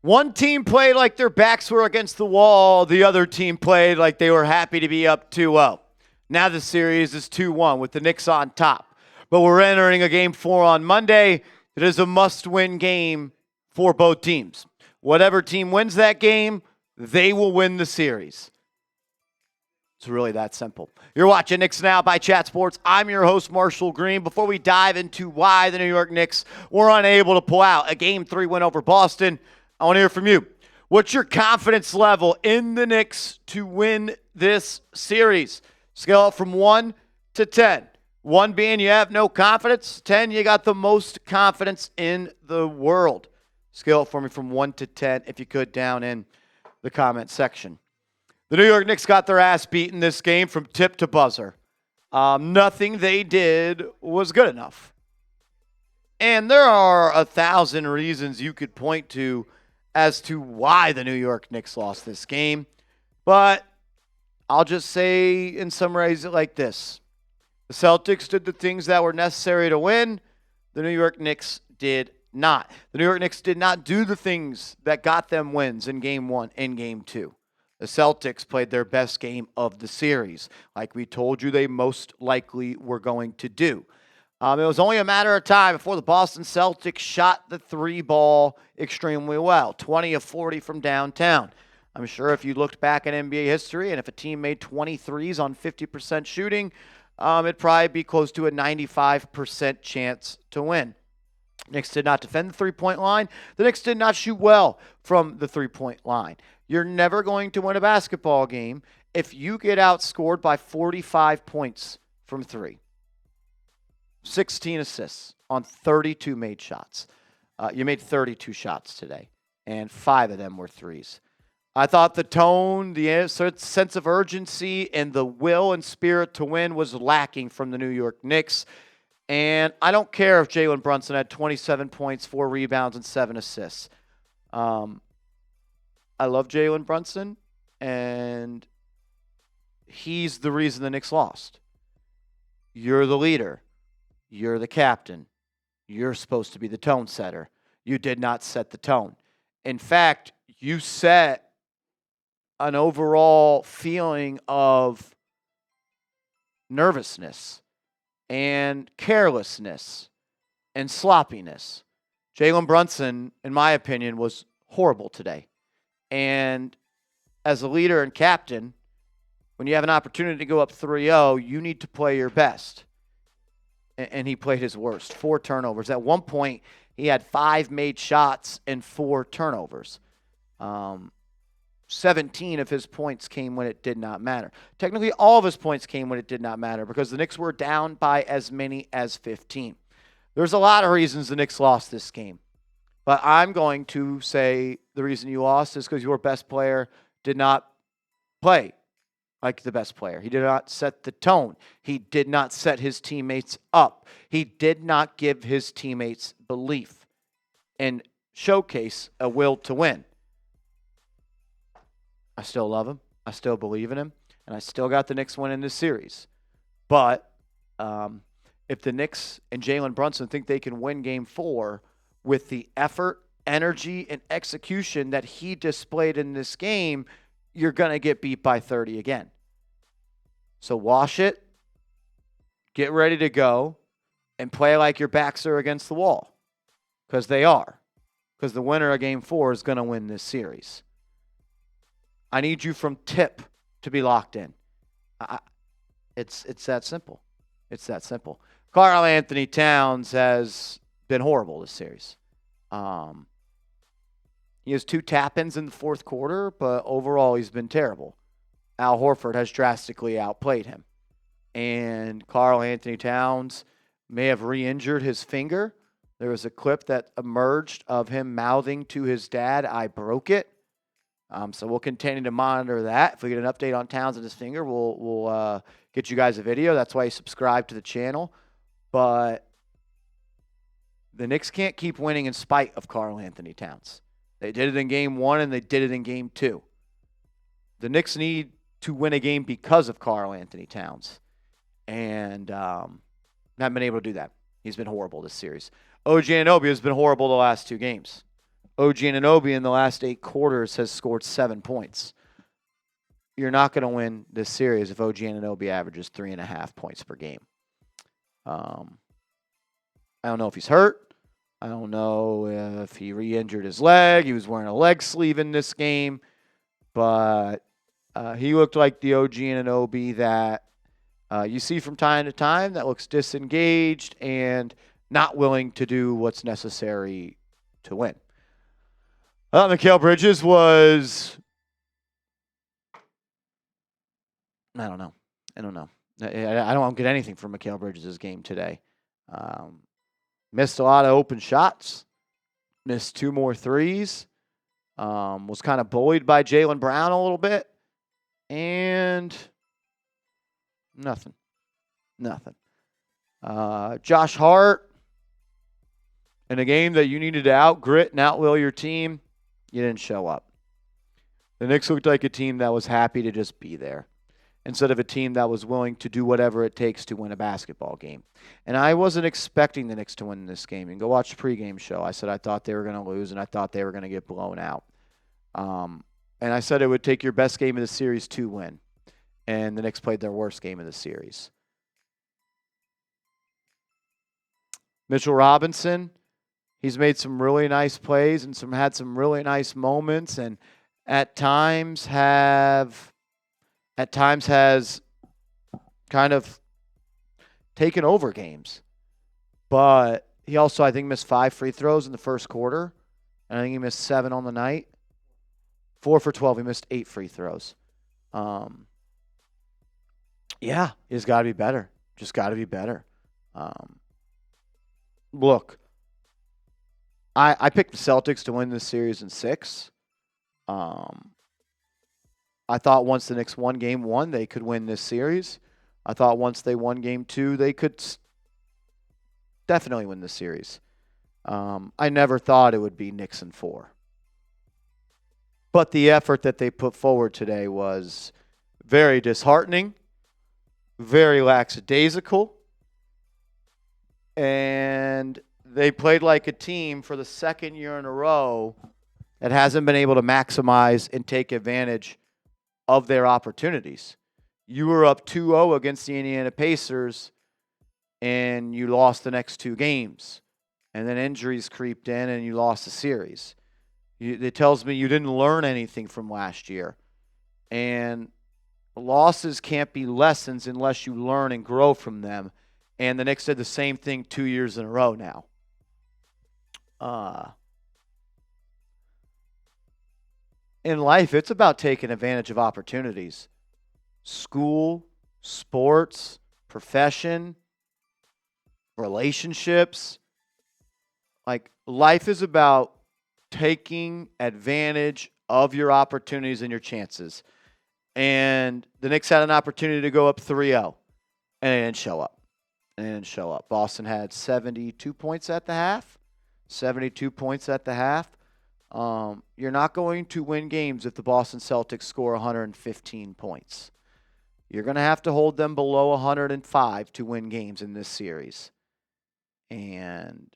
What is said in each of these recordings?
One team played like their backs were against the wall. The other team played like they were happy to be up 2-0. Now the series is 2-1 with the Knicks on top. But we're entering a Game 4 on Monday. It is a must-win game for both teams. Whatever team wins that game, they will win the series. It's really that simple. You're watching Knicks Now by Chat Sports. I'm your host, Marshall Green. Before we dive into why the New York Knicks were unable to pull out a Game 3 win over Boston, I want to hear from you. What's your confidence level in the Knicks to win this series? Scale it from 1 to 10. 1 being you have no confidence. 10, you got the most confidence in the world. Scale it for me from 1 to 10, if you could, down in the comment section. The New York Knicks got their ass beaten this game from tip to buzzer. Nothing they did was good enough. And there are 1,000 reasons you could point to as to why the New York Knicks lost this game. But I'll just say and summarize it like this. The Celtics did the things that were necessary to win. The New York Knicks did not. The New York Knicks did not do the things that got them wins in Game 1 and Game 2. The Celtics played their best game of the series, like we told you they most likely were going to do. It was only a matter of time before the Boston Celtics shot the three ball extremely well, 20 of 40 from downtown. I'm sure if you looked back at NBA history and if a team made 23s on 50% shooting, it'd probably be close to a 95% chance to win. Knicks did not defend the three-point line. The Knicks did not shoot well from the three-point line. You're never going to win a basketball game if you get outscored by 45 points from three. 16 assists on 32 made shots. You made 32 shots today, and 5 of them were threes. I thought the tone, the sense of urgency, and the will and spirit to win was lacking from the New York Knicks. And I don't care if Jalen Brunson had 27 points, 4 rebounds, and 7 assists. I love Jalen Brunson, and he's the reason the Knicks lost. You're the leader. You're the captain. You're supposed to be the tone setter. You did not set the tone. In fact, you set an overall feeling of nervousness and carelessness and sloppiness. Jalen Brunson, in my opinion, was horrible today. And as a leader and captain, when you have an opportunity to go up 3-0, you need to play your best. And he played his worst. 4 turnovers. At one point, he had 5 made shots and 4 turnovers. 17 of his points came when it did not matter. Technically, all of his points came when it did not matter because the Knicks were down by as many as 15. There's a lot of reasons the Knicks lost this game. But I'm going to say the reason you lost is because your best player did not play like the best player. He did not set the tone. He did not set his teammates up. He did not give his teammates belief and showcase a will to win. I still love him. I still believe in him. And I still got the Knicks winning this series. But if the Knicks and Jalen Brunson think they can win Game 4 with the effort, energy, and execution that he displayed in this game, you're going to get beat by 30 again. So wash it, get ready to go, and play like your backs are against the wall. Because they are. Because the winner of Game 4 is going to win this series. I need you from tip to be locked in. It's that simple. It's that simple. Karl Anthony Towns has been horrible this series. He has 2 tap-ins in the fourth quarter, but overall he's been terrible. Al Horford has drastically outplayed him. And Karl Anthony Towns may have re-injured his finger. There was a clip that emerged of him mouthing to his dad, "I broke it." So we'll continue to monitor that. If we get an update on Towns and his finger, we'll get you guys a video. That's why you subscribe to the channel. But the Knicks can't keep winning in spite of Karl Anthony Towns. They did it in Game 1 and they did it in Game 2. The Knicks need to win a game because of Karl Anthony Towns. And haven't been able to do that. He's been horrible this series. OG Anunoby has been horrible the last 2 games. OG Anunoby in the last 8 quarters has scored 7 points. You're not going to win this series if OG Anunoby averages 3.5 points per game. I don't know if he's hurt. I don't know if he re-injured his leg. He was wearing a leg sleeve in this game. But he looked like the OG Anunoby that you see from time to time that looks disengaged and not willing to do what's necessary to win. Mikal Bridges was, I don't know. I don't get anything from Mikal Bridges' game today. Missed a lot of open shots. Missed 2 more threes. Was kind of bullied by Jaylen Brown a little bit. And nothing. Josh Hart, in a game that you needed to out-grit and out-will your team, you didn't show up. The Knicks looked like a team that was happy to just be there instead of a team that was willing to do whatever it takes to win a basketball game. And I wasn't expecting the Knicks to win this game. You can go watch the pregame show. I said I thought they were going to lose and I thought they were going to get blown out. And I said it would take your best game of the series to win. And the Knicks played their worst game of the series. Mitchell Robinson, he's made some really nice plays and had some really nice moments, and at times has kind of taken over games. But he also, I think, missed 5 free throws in the first quarter. And I think he missed 7 on the night. 4 for 12. He missed 8 free throws. Yeah, he's got to be better. Just got to be better. Look, I picked the Celtics to win this series in 6. I thought once the Knicks won game 1, they could win this series. I thought once they won game 2, they could definitely win this series. I never thought it would be Knicks in 4. But the effort that they put forward today was very disheartening, very lackadaisical, and they played like a team for the second year in a row that hasn't been able to maximize and take advantage of their opportunities. You were up 2-0 against the Indiana Pacers, and you lost the next 2 games. And then injuries creeped in, and you lost the series. It tells me you didn't learn anything from last year. And losses can't be lessons unless you learn and grow from them. And the Knicks did the same thing 2 years in a row now. In life, it's about taking advantage of opportunities. School, sports, profession, relationships. Like, life is about taking advantage of your opportunities and your chances. And the Knicks had an opportunity to go up 3-0, and they didn't show up. Boston had 72 points at the half. You're not going to win games if the Boston Celtics score 115 points. You're going to have to hold them below 105 to win games in this series. And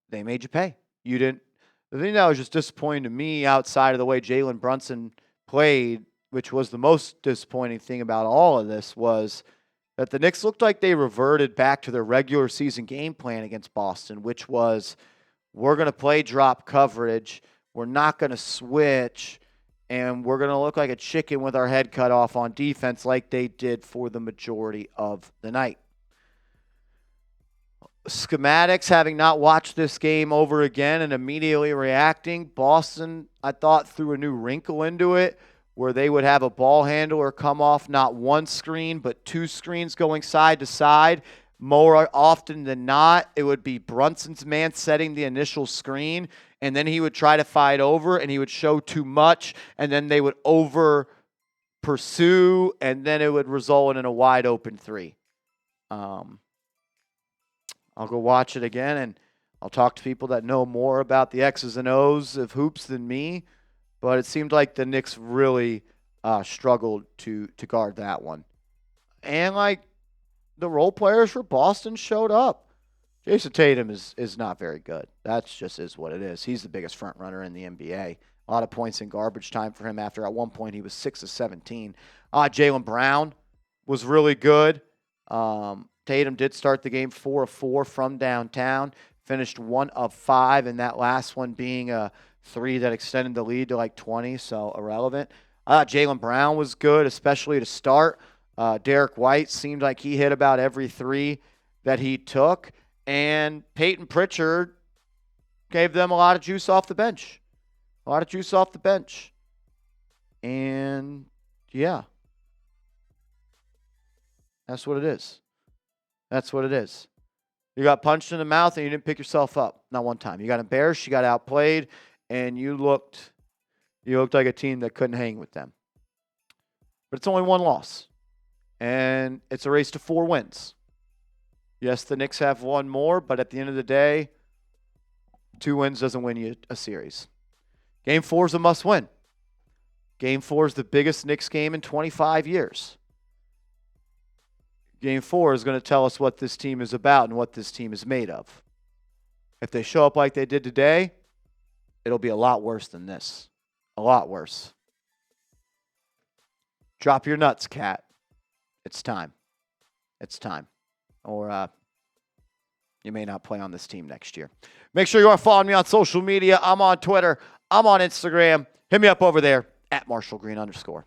they made you pay. You didn't. The thing that was just disappointing to me outside of the way Jalen Brunson played, which was the most disappointing thing about all of this, was that the Knicks looked like they reverted back to their regular season game plan against Boston, which was, we're going to play drop coverage, we're not going to switch, and we're going to look like a chicken with our head cut off on defense like they did for the majority of the night. Schematics, having not watched this game over again and immediately reacting, Boston, I thought, threw a new wrinkle into it where they would have a ball handler come off not 1 screen but 2 screens going side to side. More often than not, it would be Brunson's man setting the initial screen, and then he would try to fight over, and he would show too much, and then they would over pursue, and then it would result in a wide open 3. I'll go watch it again, and I'll talk to people that know more about the X's and O's of hoops than me, but it seemed like the Knicks really struggled to guard that one. And, like, the role players for Boston showed up. Jayson Tatum is not very good. That's just is what it is. He's the biggest front runner in the NBA. A lot of points in garbage time for him after at one point he was 6 of 17. Jaylen Brown was really good. Tatum did start the game 4 of 4 from downtown, finished 1 of 5, and that last one being a 3 that extended the lead to like 20, so irrelevant. Jaylen Brown was good, especially to start. Derek White seemed like he hit about every 3 that he took, and Peyton Pritchard gave them a lot of juice off the bench. A lot of juice off the bench. And, yeah. That's what it is. That's what it is. You got punched in the mouth and you didn't pick yourself up. Not one time. You got embarrassed, you got outplayed, and you looked like a team that couldn't hang with them. But it's only 1 loss. And it's a race to 4 wins. Yes, the Knicks have 1 more, but at the end of the day, 2 wins doesn't win you a series. Game 4 is a must-win. Game 4 is the biggest Knicks game in 25 years. Game 4 is going to tell us what this team is about and what this team is made of. If they show up like they did today, it'll be a lot worse than this. A lot worse. Drop your nuts, Cat. It's time. It's time. Or you may not play on this team next year. Make sure you are following me on social media. I'm on Twitter. I'm on Instagram. Hit me up over there at @MarshallGreen_.